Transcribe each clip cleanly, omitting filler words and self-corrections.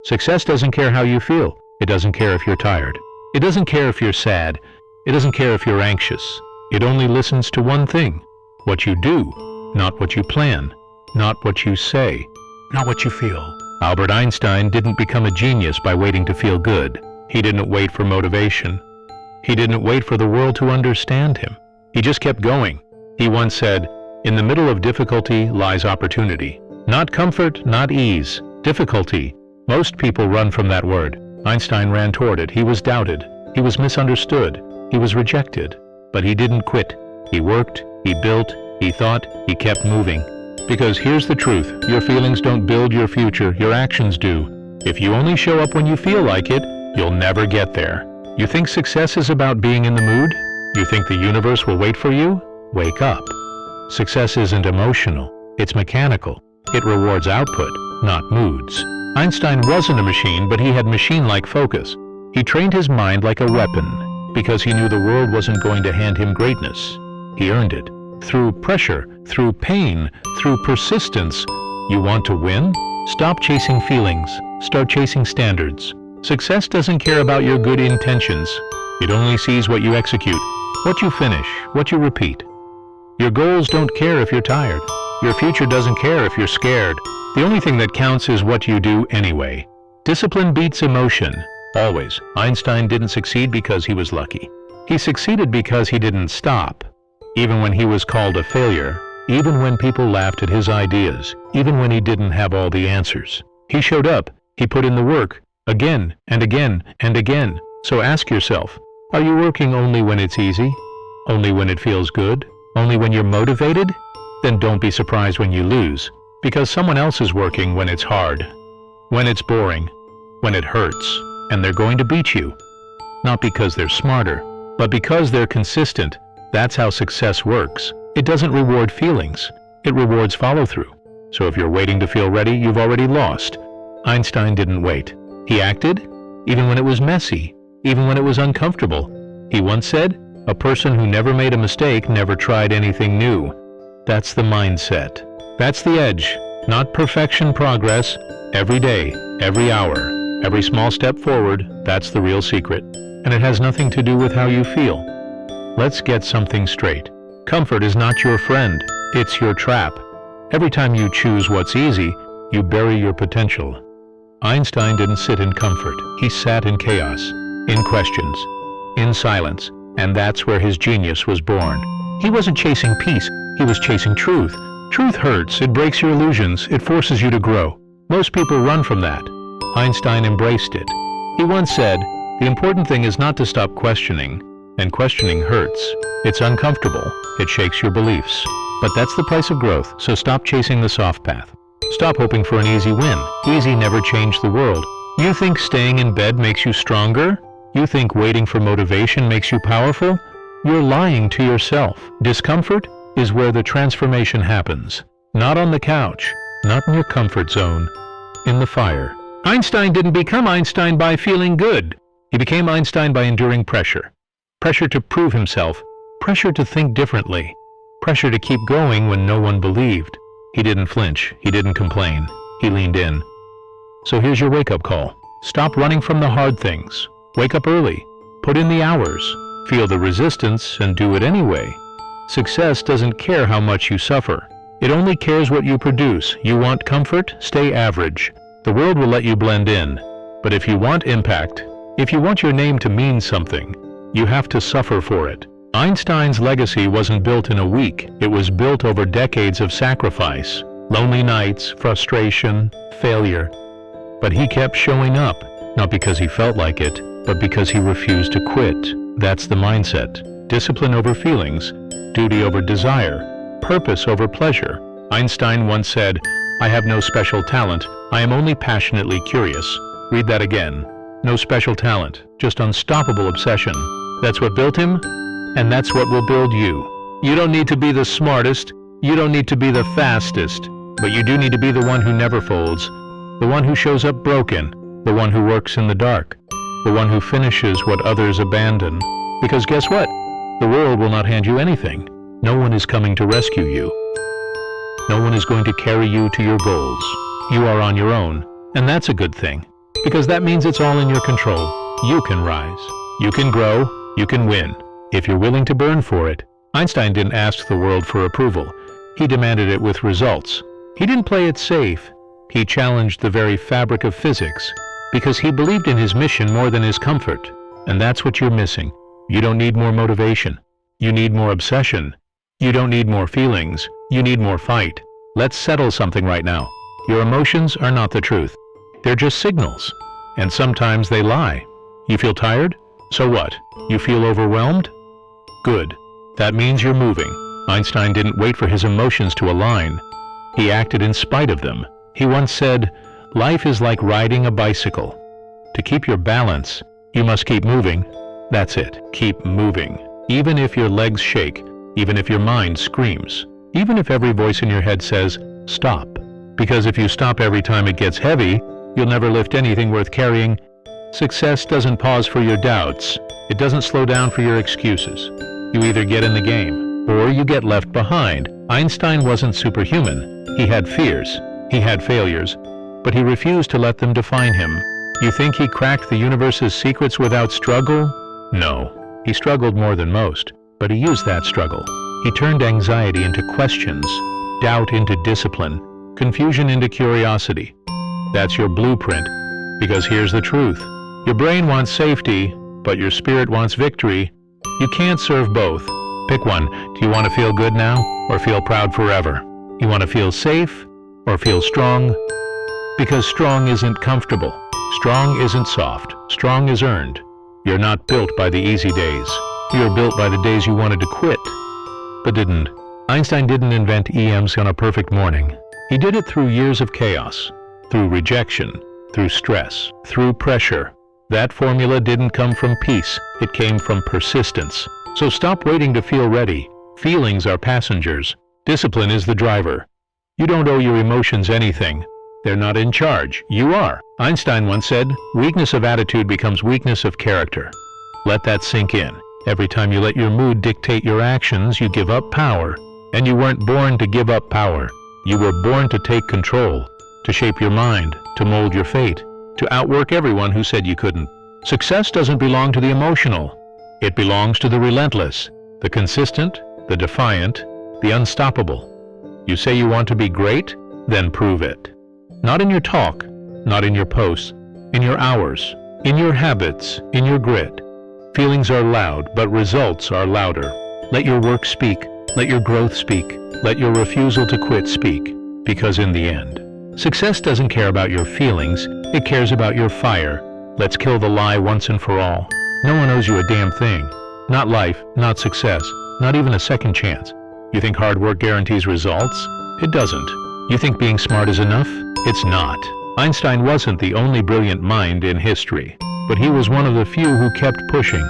Success doesn't care how you feel. It doesn't care if you're tired. It doesn't care if you're sad. It doesn't care if you're anxious. It only listens to one thing: what you do, not what you plan, not what you say, not what you feel. Albert Einstein didn't become a genius by waiting to feel good. He didn't wait for motivation. He didn't wait for the world to understand him. He just kept going. He once said, "In the middle of difficulty lies opportunity." Not comfort, not ease. Difficulty. Most people run from that word. Einstein ran toward it. He was doubted. He was misunderstood. He was rejected. But he didn't quit. He worked, he built, he thought, he kept moving. Because here's the truth: your feelings don't build your future, your actions do. If you only show up when you feel like it, you'll never get there. You think success is about being in the mood? You think the universe will wait for you? Wake up. Success isn't emotional, it's mechanical. It rewards output, not moods. Einstein wasn't a machine, but he had machine-like focus. He trained his mind like a weapon, because he knew the world wasn't going to hand him greatness. He earned it. Through pressure, through pain, through persistence. You want to win? Stop chasing feelings. Start chasing standards. Success doesn't care about your good intentions. It only sees what you execute, what you finish, what you repeat. Your goals don't care if you're tired. Your future doesn't care if you're scared. The only thing that counts is what you do anyway. Discipline beats emotion. Always. Einstein didn't succeed because he was lucky. He succeeded because he didn't stop. Even when he was called a failure, even when people laughed at his ideas, even when he didn't have all the answers. He showed up. He put in the work, again and again and again. So ask yourself, are you working only when it's easy? Only when it feels good? Only when you're motivated? Then don't be surprised when you lose, because someone else is working when it's hard, when it's boring, when it hurts, and they're going to beat you. Not because they're smarter, but because they're consistent. That's how success works. It doesn't reward feelings. It rewards follow-through. So if you're waiting to feel ready, you've already lost. Einstein didn't wait. He acted, even when it was messy, even when it was uncomfortable. He once said, "A person who never made a mistake never tried anything new." That's the mindset. That's the edge. Not perfection, progress. Every day, every hour, every small step forward, that's the real secret. And it has nothing to do with how you feel. Let's get something straight. Comfort is not your friend. It's your trap. Every time you choose what's easy, you bury your potential. Einstein didn't sit in comfort. He sat in chaos, in questions, in silence, and that's where his genius was born. He wasn't chasing peace. He was chasing truth. Truth hurts. It breaks your illusions. It forces you to grow. Most people run from that. Einstein embraced it. He once said, "The important thing is not to stop questioning, and questioning hurts. It's uncomfortable. It shakes your beliefs. But that's the price of growth, so stop chasing the soft path. Stop hoping for an easy win. Easy never changed the world. You think staying in bed makes you stronger? You think waiting for motivation makes you powerful? You're lying to yourself. Discomfort is where the transformation happens. Not on the couch, not in your comfort zone, in the fire. Einstein didn't become Einstein by feeling good. He became Einstein by enduring pressure. Pressure to prove himself. Pressure to think differently. Pressure to keep going when no one believed. He didn't flinch. He didn't complain. He leaned in. So here's your wake-up call. Stop running from the hard things. Wake up early. Put in the hours. Feel the resistance and do it anyway. Success doesn't care how much you suffer. It only cares what you produce. You want comfort? Stay average. The world will let you blend in. But if you want impact, if you want your name to mean something, you have to suffer for it. Einstein's legacy wasn't built in a week. It was built over decades of sacrifice, lonely nights, frustration, failure. But he kept showing up, not because he felt like it, but because he refused to quit. That's the mindset. Discipline over feelings, duty over desire, purpose over pleasure. Einstein once said, "I have no special talent. I am only passionately curious." Read that again. No special talent, just unstoppable obsession. That's what built him, and that's what will build you. You don't need to be the smartest. You don't need to be the fastest. But you do need to be the one who never folds, the one who shows up broken, the one who works in the dark, the one who finishes what others abandon. Because guess what? The world will not hand you anything. No one is coming to rescue you. No one is going to carry you to your goals. You are on your own, and that's a good thing. because that means it's all in your control. You can rise. You can grow. You can win. If you're willing to burn for it. Einstein didn't ask the world for approval. He demanded it with results. He didn't play it safe. He challenged the very fabric of physics because he believed in his mission more than his comfort. And that's what you're missing. You don't need more motivation. You need more obsession. You don't need more feelings. You need more fight. Let's settle something right now. Your emotions are not the truth. They're just signals. And sometimes they lie. You feel tired? So what? You feel overwhelmed? Good. That means you're moving. Einstein didn't wait for his emotions to align. He acted in spite of them. He once said, "Life is like riding a bicycle. To keep your balance, you must keep moving." That's it. Keep moving. Even if your legs shake, even if your mind screams, even if every voice in your head says, "Stop." Because if you stop every time it gets heavy, you'll never lift anything worth carrying. Success doesn't pause for your doubts. It doesn't slow down for your excuses. You either get in the game, or you get left behind. Einstein wasn't superhuman. He had fears. He had failures. But he refused to let them define him. You think he cracked the universe's secrets without struggle? No. He struggled more than most, but he used that struggle. He turned anxiety into questions, doubt into discipline, confusion into curiosity. That's your blueprint, because here's the truth. Your brain wants safety, but your spirit wants victory. You can't serve both. Pick one. Do you want to feel good now, or feel proud forever? You want to feel safe, or feel strong? Because strong isn't comfortable. Strong isn't soft. Strong is earned. You're not built by the easy days. You're built by the days you wanted to quit, but didn't. Einstein didn't invent EMs on a perfect morning. He did it through years of chaos, through rejection, through stress, through pressure. That formula didn't come from peace. It came from persistence. So stop waiting to feel ready. Feelings are passengers. Discipline is the driver. You don't owe your emotions anything. They're not in charge. You are. Einstein once said, "Weakness of attitude becomes weakness of character." Let that sink in. Every time you let your mood dictate your actions, you give up power. And you weren't born to give up power. You were born to take control, to shape your mind, to mold your fate, to outwork everyone who said you couldn't. Success doesn't belong to the emotional. It belongs to the relentless, the consistent, the defiant, the unstoppable. You say you want to be great? Then prove it. Not in your talk, not in your posts, in your hours, in your habits, in your grit. Feelings are loud, but results are louder. Let your work speak. Let your growth speak. Let your refusal to quit speak. Because in the end, success doesn't care about your feelings. It cares about your fire. Let's kill the lie once and for all. No one owes you a damn thing. Not life, not success, not even a second chance. You think hard work guarantees results? It doesn't. You think being smart is enough? It's not. Einstein wasn't the only brilliant mind in history, but he was one of the few who kept pushing,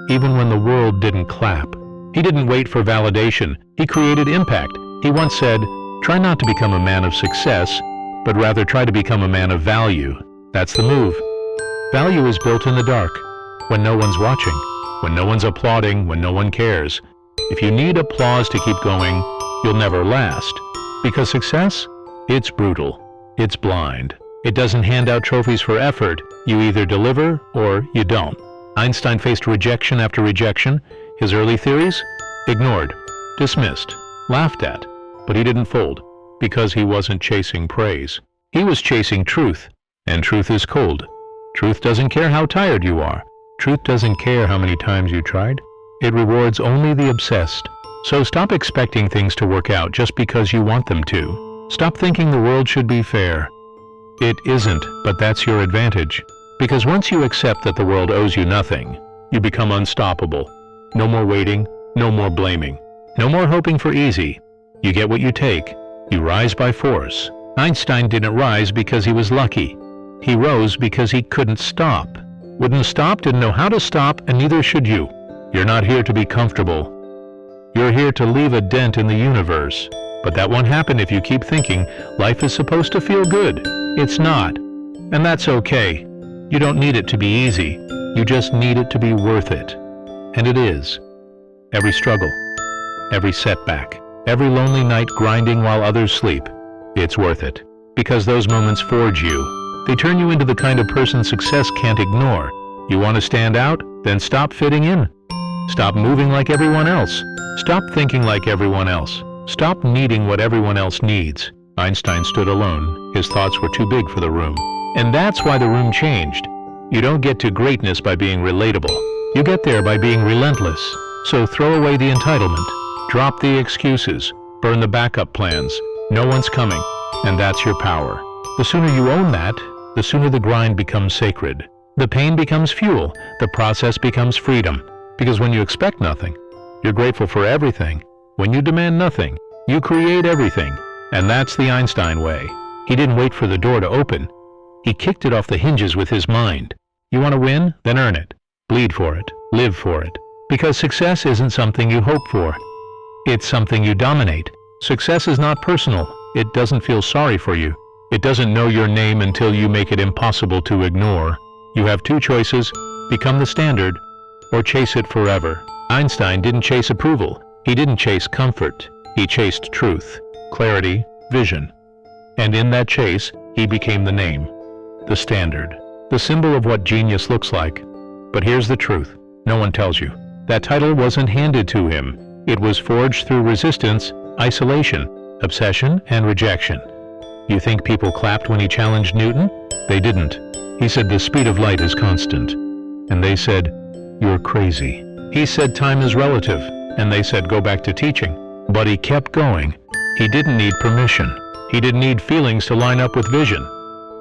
even when the world didn't clap. He didn't wait for validation. He created impact. He once said, "Try not to become a man of success, but rather try to become a man of value." That's the move. Value is built in the dark, when no one's watching, when no one's applauding, when no one cares. If you need applause to keep going, you'll never last. Because success? It's brutal. It's blind. It doesn't hand out trophies for effort. You either deliver or you don't. Einstein faced rejection after rejection. His early theories? Ignored, dismissed, laughed at. But he didn't fold, because he wasn't chasing praise. He was chasing truth, and truth is cold. Truth doesn't care how tired you are. Truth doesn't care how many times you tried. It rewards only the obsessed. So stop expecting things to work out just because you want them to. Stop thinking the world should be fair. It isn't, but that's your advantage. Because once you accept that the world owes you nothing, you become unstoppable. No more waiting, no more blaming, no more hoping for easy. You get what you take. You rise by force. Einstein didn't rise because he was lucky. He rose because he couldn't stop. Wouldn't stop, didn't know how to stop, and neither should you. You're not here to be comfortable. You're here to leave a dent in the universe. But that won't happen if you keep thinking life is supposed to feel good. It's not. And that's okay. You don't need it to be easy. You just need it to be worth it. And it is. Every struggle, every setback, every lonely night grinding while others sleep, it's worth it. Because those moments forge you. They turn you into the kind of person success can't ignore. You want to stand out? Then stop fitting in. Stop moving like everyone else. Stop thinking like everyone else. Stop needing what everyone else needs. Einstein stood alone. His thoughts were too big for the room. And that's why the room changed. You don't get to greatness by being relatable. You get there by being relentless. So throw away the entitlement. Drop the excuses. Burn the backup plans. No one's coming. And that's your power. The sooner you own that, the sooner the grind becomes sacred. The pain becomes fuel. The process becomes freedom. Because when you expect nothing, you're grateful for everything. When you demand nothing, you create everything. And that's the Einstein way. He didn't wait for the door to open. He kicked it off the hinges with his mind. You want to win? Then earn it. Bleed for it. Live for it. Because success isn't something you hope for. It's something you dominate. Success is not personal. It doesn't feel sorry for you. It doesn't know your name until you make it impossible to ignore. You have two choices: become the standard, or chase it forever. Einstein didn't chase approval. He didn't chase comfort. He chased truth, clarity, vision. And in that chase, he became the name, the standard, the symbol of what genius looks like. But here's the truth. No one tells you. That title wasn't handed to him. It was forged through resistance, isolation, obsession, and rejection. You think people clapped when he challenged Newton? They didn't. He said the speed of light is constant. And they said, you're crazy. He said time is relative. And they said go back to teaching. But he kept going. He didn't need permission. He didn't need feelings to line up with vision.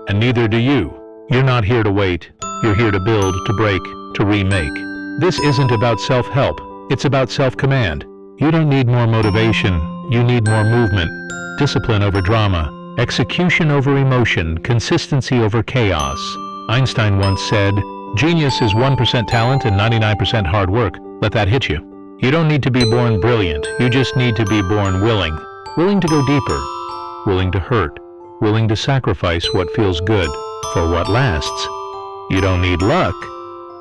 And neither do you. You're not here to wait. You're here to build, to break, to remake. This isn't about self-help. It's about self-command. You don't need more motivation. You need more movement. Discipline over drama. Execution over emotion. Consistency over chaos. Einstein once said, genius is 1% talent and 99% hard work. Let that hit you. You don't need to be born brilliant. You just need to be born willing. Willing to go deeper. Willing to hurt. Willing to sacrifice what feels good for what lasts. You don't need luck.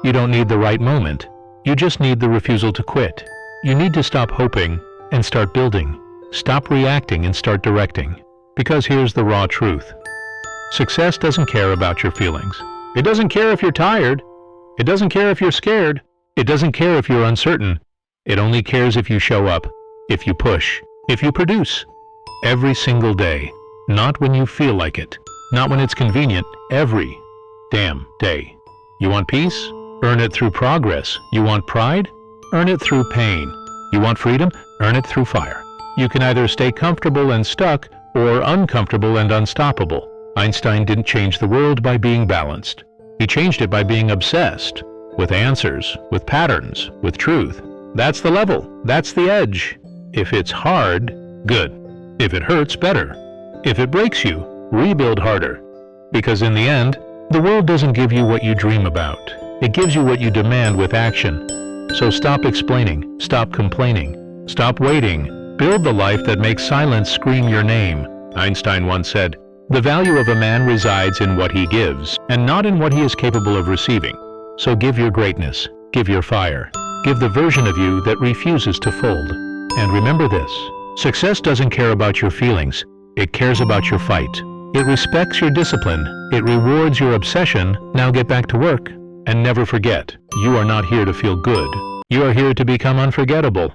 You don't need the right moment. You just need the refusal to quit. You need to stop hoping and start building. Stop reacting and start directing. Because here's the raw truth. Success doesn't care about your feelings. It doesn't care if you're tired. It doesn't care if you're scared. It doesn't care if you're uncertain. It only cares if you show up, if you push, if you produce. Every single day. Not when you feel like it. Not when it's convenient. Every damn day. You want peace? Earn it through progress. You want pride? Earn it through pain. You want freedom? Earn it through fire. You can either stay comfortable and stuck, or uncomfortable and unstoppable. Einstein didn't change the world by being balanced. He changed it by being obsessed. With answers, with patterns, with truth. That's the level. That's the edge. If it's hard, good. If it hurts, better. If it breaks you, rebuild harder. Because in the end, the world doesn't give you what you dream about. It gives you what you demand with action. So stop explaining. Stop complaining. Stop waiting. Build the life that makes silence scream your name. Einstein once said, the value of a man resides in what he gives, and not in what he is capable of receiving. So give your greatness. Give your fire. Give the version of you that refuses to fold. And remember this. Success doesn't care about your feelings. It cares about your fight. It respects your discipline. It rewards your obsession. Now get back to work. And never forget, you are not here to feel good. You are here to become unforgettable.